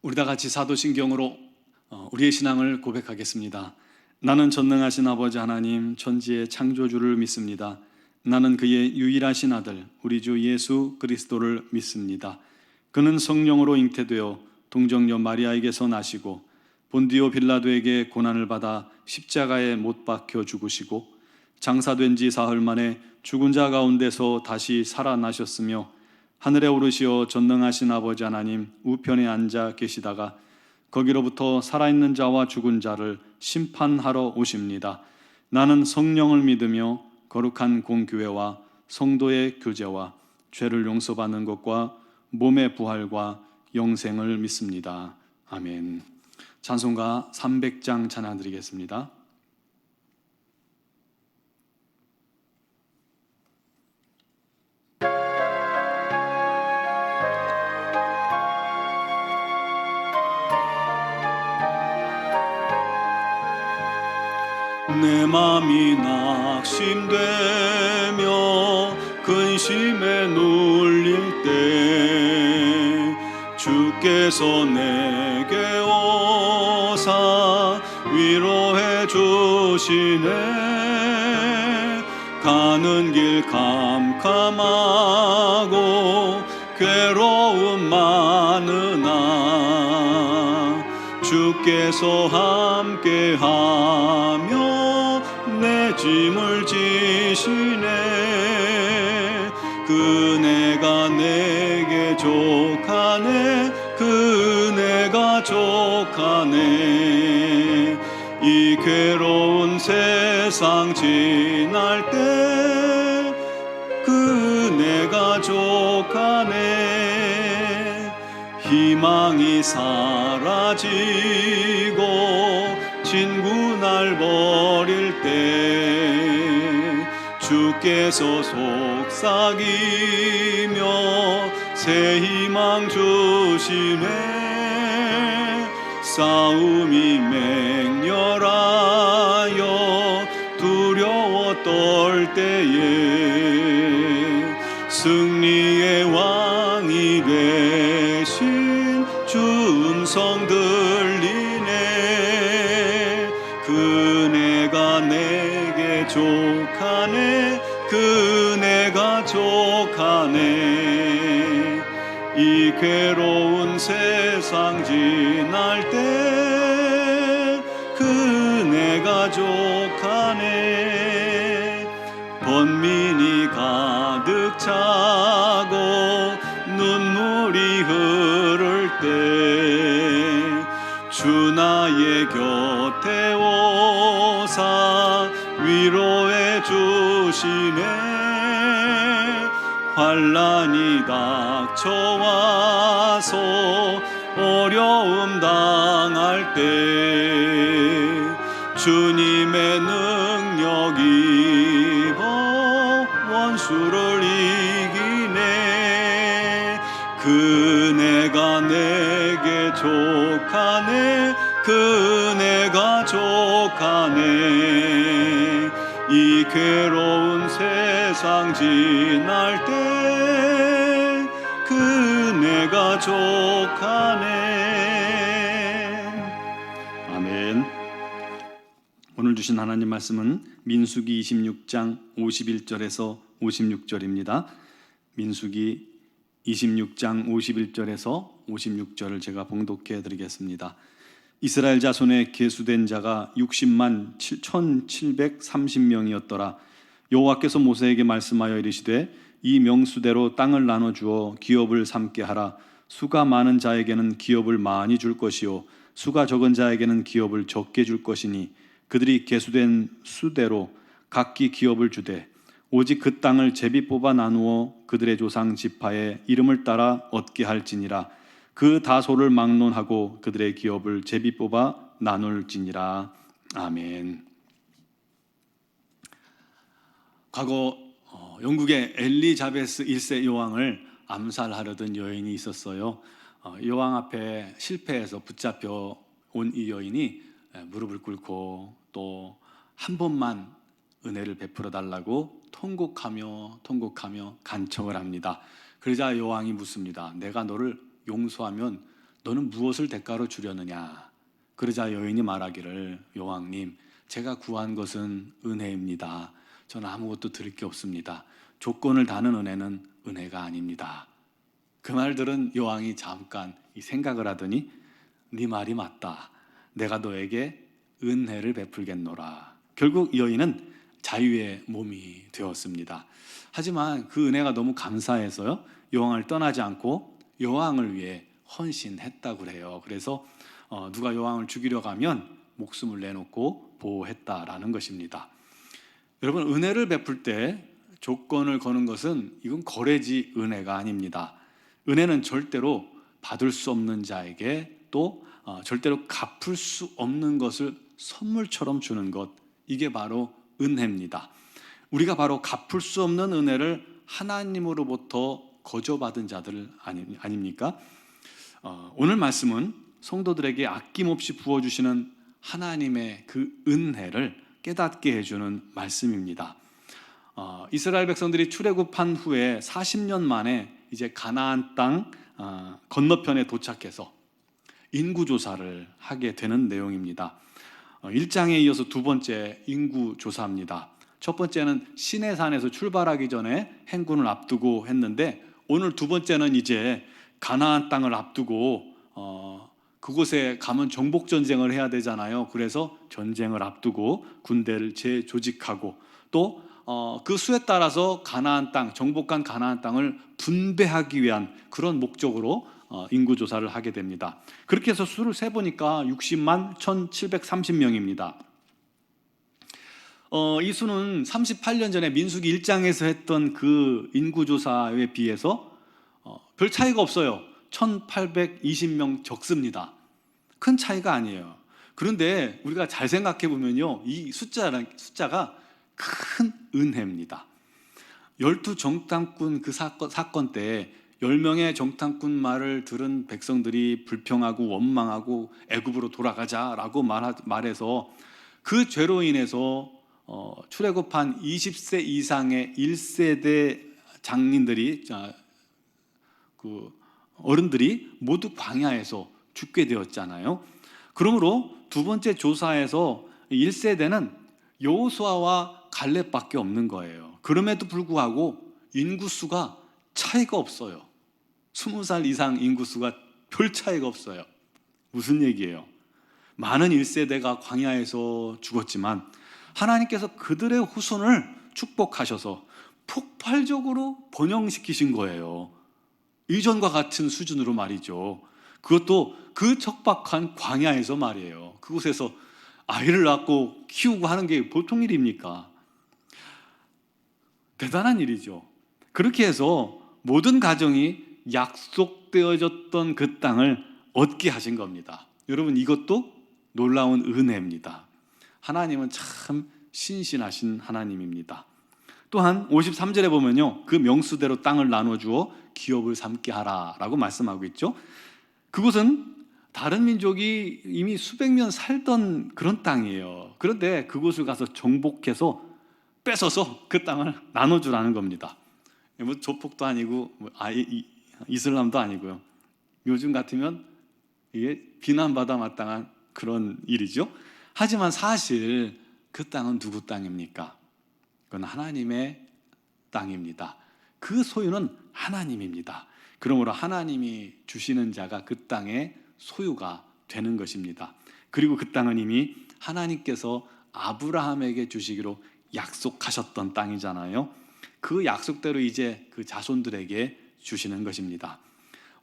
우리 다 같이 사도신경으로 우리의 신앙을 고백하겠습니다. 나는 전능하신 아버지 하나님 천지의 창조주를 믿습니다. 나는 그의 유일하신 아들 우리 주 예수 그리스도를 믿습니다. 그는 성령으로 잉태되어 동정녀 마리아에게서 나시고 본디오 빌라도에게 고난을 받아 십자가에 못 박혀 죽으시고 장사된 지 사흘 만에 죽은 자 가운데서 다시 살아나셨으며 하늘에 오르시어 전능하신 아버지 하나님 우편에 앉아 계시다가 거기로부터 살아있는 자와 죽은 자를 심판하러 오십니다. 나는 성령을 믿으며 거룩한 공교회와 성도의 교제와 죄를 용서받는 것과 몸의 부활과 영생을 믿습니다. 아멘. 찬송가 300장 찬양 드리겠습니다. 내 맘이 낙심되며 근심에 눌릴 때 주께서 내게 오사 위로해 주시네. 가는 길 캄캄하고 괴로움 많으나 주께서 함께하며 내 짐을 지시네. 그네가 내게 족하네. 그네가 족하네. 이 괴로운 세상 지날 때 그네가 족하네. 희망이 사라지고 친구 날 버릴 때 주께서 속삭이며 새 희망 주시네. 싸움이 맹렬하여 두려워 떨 때에 승리의 왕이 되신 주 음성 들리네. 그네가 내게 족하네. 그네가 족하네. 이 괴로운 세상 지날 때 그네가 족하네. 번민이 가득 차고 눈물이 흐를 때 주 나의 곁에 오사 위로해 주시네. 환난이 닥쳐와서 어려움 당할 때 주님의 능력 입어 원수를 이기네. 그네가 내게 족하네. 그네가 족하네. 이 괴로운 세상 지날 때 그네가 족하네. 아멘. 오늘 주신 하나님 말씀은 민수기 26장 51절에서 56절입니다. 민수기 26장 51절에서 56절을 제가 봉독해 드리겠습니다. 이스라엘 자손에 계수된 자가 60만 7,730명이었더라. 여호와께서 모세에게 말씀하여 이르시되 이 명수대로 땅을 나눠주어 기업을 삼게 하라. 수가 많은 자에게는 기업을 많이 줄 것이요 수가 적은 자에게는 기업을 적게 줄 것이니 그들이 계수된 수대로 각기 기업을 주되 오직 그 땅을 제비 뽑아 나누어 그들의 조상 지파의 이름을 따라 얻게 할지니라. 그 다소를 막론하고 그들의 기업을 제비 뽑아 나눌지니라. 아멘. 과거 영국의 엘리자베스 1세 여왕을 암살하려던 여인이 있었어요. 여왕 앞에 실패해서 붙잡혀 온 이 여인이 무릎을 꿇고 또 한 번만 은혜를 베풀어 달라고 통곡하며 간청을 합니다. 그러자 여왕이 묻습니다. 내가 너를 용서하면 너는 무엇을 대가로 주려느냐? 그러자 여인이 말하기를, 여왕님, 제가 구한 것은 은혜입니다. 저는 아무것도 드릴 게 없습니다. 조건을 다는 은혜는 은혜가 아닙니다. 그 말 들은 여왕이 잠깐 이 생각을 하더니, 네 말이 맞다. 내가 너에게 은혜를 베풀겠노라. 결국 여인은 자유의 몸이 되었습니다. 하지만 그 은혜가 너무 감사해서요, 여왕을 떠나지 않고 여왕을 위해 헌신했다고 그래요. 그래서 누가 여왕을 죽이려 가면 목숨을 내놓고 보호했다라는 것입니다. 여러분, 은혜를 베풀 때 조건을 거는 것은 이건 거래지 은혜가 아닙니다. 은혜는 절대로 받을 수 없는 자에게 또 절대로 갚을 수 없는 것을 선물처럼 주는 것, 이게 바로 은혜입니다. 우리가 바로 갚을 수 없는 은혜를 하나님으로부터 거저받은 자들 아닙니까? 오늘 말씀은 성도들에게 아낌없이 부어주시는 하나님의 그 은혜를 깨닫게 해주는 말씀입니다. 이스라엘 백성들이 출애굽한 후에 40년 만에 이제 가나안 땅 건너편에 도착해서 인구조사를 하게 되는 내용입니다. 1장에 이어서 두 번째 인구조사입니다. 첫 번째는 시내산에서 출발하기 전에 행군을 앞두고 했는데, 오늘 두 번째는 이제 가나안 땅을 앞두고 그곳에 가면 정복전쟁을 해야 되잖아요. 그래서 전쟁을 앞두고 군대를 재조직하고 또 그 수에 따라서 가나안 땅, 정복한 가나안 땅을 분배하기 위한 그런 목적으로 인구조사를 하게 됩니다. 그렇게 해서 수를 세보니까 60만 1730명입니다. 이 수는 38년 전에 민수기 1장에서 했던 그 인구조사에 비해서 별 차이가 없어요. 1820명 적습니다. 큰 차이가 아니에요. 그런데 우리가 잘 생각해 보면요, 이 숫자가 큰 은혜입니다. 12정탐꾼 그 사건 때 10명의 정탐꾼 말을 들은 백성들이 불평하고 원망하고 애굽으로 돌아가자라고 말해서 그 죄로 인해서 출애굽한 20세 이상의 1세대 장인들이, 그 어른들이 모두 광야에서 죽게 되었잖아요. 그러므로 두 번째 조사에서 1세대는 여호수아와 갈렙밖에 없는 거예요. 그럼에도 불구하고 인구수가 차이가 없어요. 20살 이상 인구수가 별 차이가 없어요. 무슨 얘기예요? 많은 1세대가 광야에서 죽었지만 하나님께서 그들의 후손을 축복하셔서 폭발적으로 번영시키신 거예요. 이전과 같은 수준으로 말이죠. 그것도 그 척박한 광야에서 말이에요. 그곳에서 아이를 낳고 키우고 하는 게 보통 일입니까? 대단한 일이죠. 그렇게 해서 모든 가정이 약속되어졌던 그 땅을 얻게 하신 겁니다. 여러분, 이것도 놀라운 은혜입니다. 하나님은 참 신실하신 하나님입니다. 또한 53절에 보면요, 그 명수대로 땅을 나눠주어 기업을 삼게 하라라고 말씀하고 있죠. 그곳은 다른 민족이 이미 수백 년 살던 그런 땅이에요. 그런데 그곳을 가서 정복해서 뺏어서 그 땅을 나눠주라는 겁니다. 뭐 조폭도 아니고 이슬람도 아니고요. 요즘 같으면 이게 비난받아 마땅한 그런 일이죠. 하지만 사실 그 땅은 누구 땅입니까? 그건 하나님의 땅입니다. 그 소유는 하나님입니다. 그러므로 하나님이 주시는 자가 그 땅의 소유가 되는 것입니다. 그리고 그 땅은 이미 하나님께서 아브라함에게 주시기로 약속하셨던 땅이잖아요. 그 약속대로 이제 그 자손들에게 주시는 것입니다.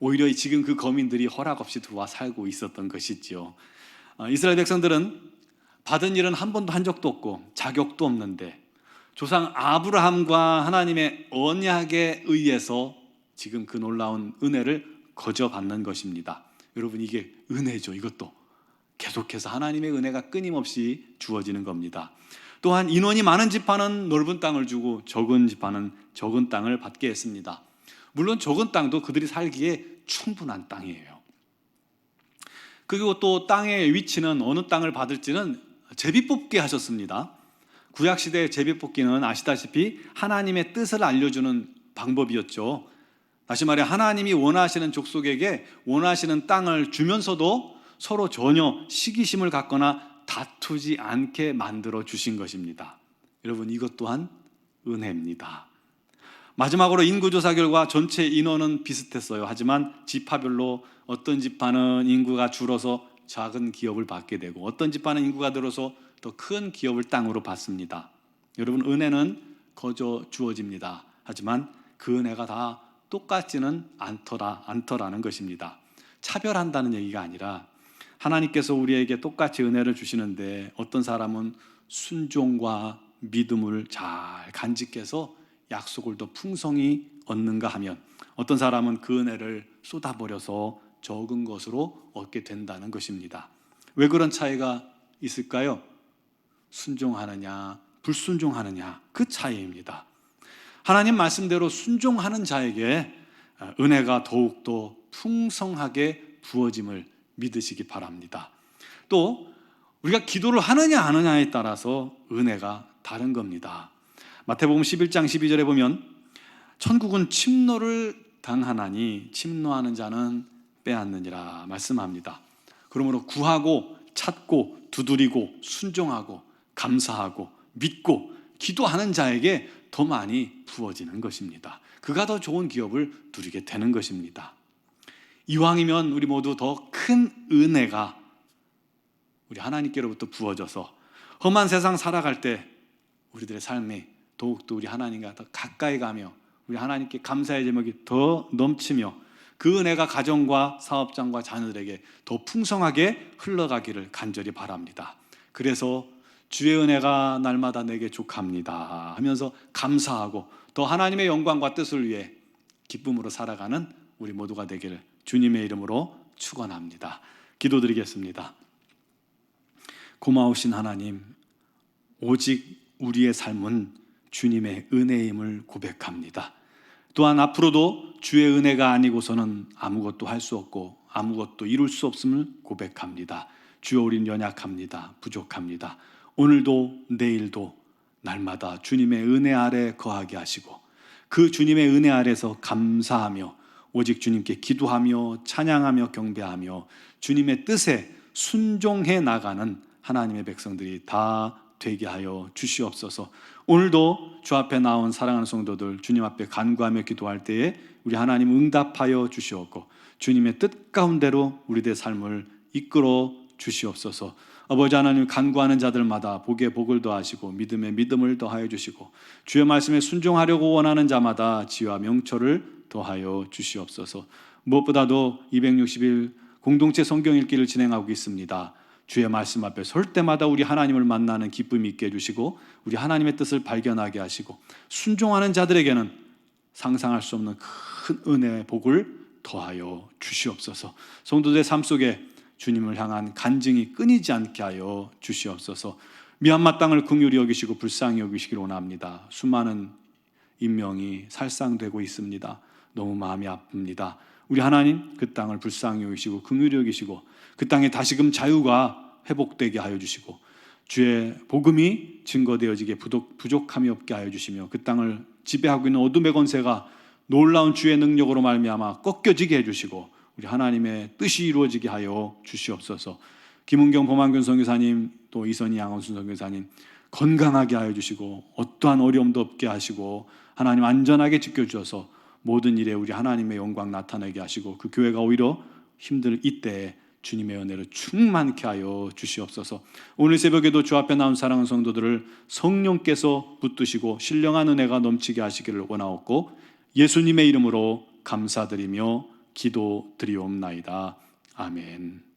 오히려 지금 그 거민들이 허락 없이 들어와 살고 있었던 것이죠. 이스라엘 백성들은 받은 일은 한 번도 한 적도 없고 자격도 없는데 조상 아브라함과 하나님의 언약에 의해서 지금 그 놀라운 은혜를 거저받는 것입니다. 여러분, 이게 은혜죠. 이것도 계속해서 하나님의 은혜가 끊임없이 주어지는 겁니다. 또한 인원이 많은 지파는 넓은 땅을 주고 적은 지파는 적은 땅을 받게 했습니다. 물론 적은 땅도 그들이 살기에 충분한 땅이에요. 그리고 또 땅의 위치는 어느 땅을 받을지는 제비뽑기 하셨습니다. 구약시대의 제비뽑기는 아시다시피 하나님의 뜻을 알려주는 방법이었죠. 다시 말해 하나님이 원하시는 족속에게 원하시는 땅을 주면서도 서로 전혀 시기심을 갖거나 다투지 않게 만들어 주신 것입니다. 여러분, 이것 또한 은혜입니다. 마지막으로 인구조사 결과 전체 인원은 비슷했어요. 하지만 지파별로 어떤 지파는 인구가 줄어서 작은 기업을 받게 되고 어떤 지파는 인구가 늘어서 더 큰 기업을 땅으로 받습니다. 여러분, 은혜는 거저 주어집니다. 하지만 그 은혜가 다 똑같지는 않더라는 것입니다. 차별한다는 얘기가 아니라 하나님께서 우리에게 똑같이 은혜를 주시는데 어떤 사람은 순종과 믿음을 잘 간직해서 약속을 더 풍성히 얻는가 하면 어떤 사람은 그 은혜를 쏟아버려서 적은 것으로 얻게 된다는 것입니다. 왜 그런 차이가 있을까요? 순종하느냐 불순종하느냐, 그 차이입니다. 하나님 말씀대로 순종하는 자에게 은혜가 더욱더 풍성하게 부어짐을 믿으시기 바랍니다. 또 우리가 기도를 하느냐 안 하느냐에 따라서 은혜가 다른 겁니다. 마태복음 11장 12절에 보면 천국은 침노를 당하나니 침노하는 자는 빼앗느니라 말씀합니다. 그러므로 구하고 찾고 두드리고 순종하고 감사하고 믿고 기도하는 자에게 더 많이 부어지는 것입니다. 그가 더 좋은 기업을 누리게 되는 것입니다. 이왕이면 우리 모두 더 큰 은혜가 우리 하나님께로부터 부어져서 험한 세상 살아갈 때 우리들의 삶이 더욱더 우리 하나님과 더 가까이 가며 우리 하나님께 감사의 제목이 더 넘치며 그 은혜가 가정과 사업장과 자녀들에게 더 풍성하게 흘러가기를 간절히 바랍니다. 그래서 주의 은혜가 날마다 내게 족합니다 하면서 감사하고 더 하나님의 영광과 뜻을 위해 기쁨으로 살아가는 우리 모두가 되기를 주님의 이름으로 축원합니다. 기도드리겠습니다. 고마우신 하나님, 오직 우리의 삶은 주님의 은혜임을 고백합니다. 또한 앞으로도 주의 은혜가 아니고서는 아무것도 할 수 없고 아무것도 이룰 수 없음을 고백합니다. 주여, 우린 연약합니다. 부족합니다. 오늘도 내일도 날마다 주님의 은혜 아래 거하게 하시고 그 주님의 은혜 아래서 감사하며 오직 주님께 기도하며 찬양하며 경배하며 주님의 뜻에 순종해 나가는 하나님의 백성들이 다 되게 하여 주시옵소서. 오늘도 주 앞에 나온 사랑하는 성도들 주님 앞에 간구하며 기도할 때에 우리 하나님 응답하여 주시옵고 주님의 뜻 가운데로 우리들의 삶을 이끌어 주시옵소서. 아버지 하나님, 간구하는 자들마다 복에 복을 더하시고 믿음에 믿음을 더하여 주시고 주의 말씀에 순종하려고 원하는 자마다 지혜와 명철을 더하여 주시옵소서. 무엇보다도 260일 공동체 성경 읽기를 진행하고 있습니다. 주의 말씀 앞에 설 때마다 우리 하나님을 만나는 기쁨이 있게 해주시고 우리 하나님의 뜻을 발견하게 하시고 순종하는 자들에게는 상상할 수 없는 큰 은혜의 복을 더하여 주시옵소서. 성도들의 삶 속에 주님을 향한 간증이 끊이지 않게 하여 주시옵소서. 미얀마 땅을 긍휼히 여기시고 불쌍히 여기시기를 원합니다. 수많은 인명이 살상되고 있습니다. 너무 마음이 아픕니다. 우리 하나님, 그 땅을 불쌍히 여기시고 긍휼히 여기시고 그 땅에 다시금 자유가 회복되게 하여 주시고 주의 복음이 증거되어지게 부족함이 없게 하여 주시며 그 땅을 지배하고 있는 어둠의 권세가 놀라운 주의 능력으로 말미암아 꺾여지게 해주시고 우리 하나님의 뜻이 이루어지게 하여 주시옵소서. 김은경 범한균 선교사님, 또 이선희 양원순 선교사님 건강하게 하여 주시고 어떠한 어려움도 없게 하시고 하나님 안전하게 지켜주셔서 모든 일에 우리 하나님의 영광 나타내게 하시고 그 교회가 오히려 힘들 이때에 주님의 은혜를 충만케 하여 주시옵소서. 오늘 새벽에도 주 앞에 나온 사랑하는 성도들을 성령께서 붙드시고 신령한 은혜가 넘치게 하시기를 원하옵고 예수님의 이름으로 감사드리며 기도드리옵나이다. 아멘.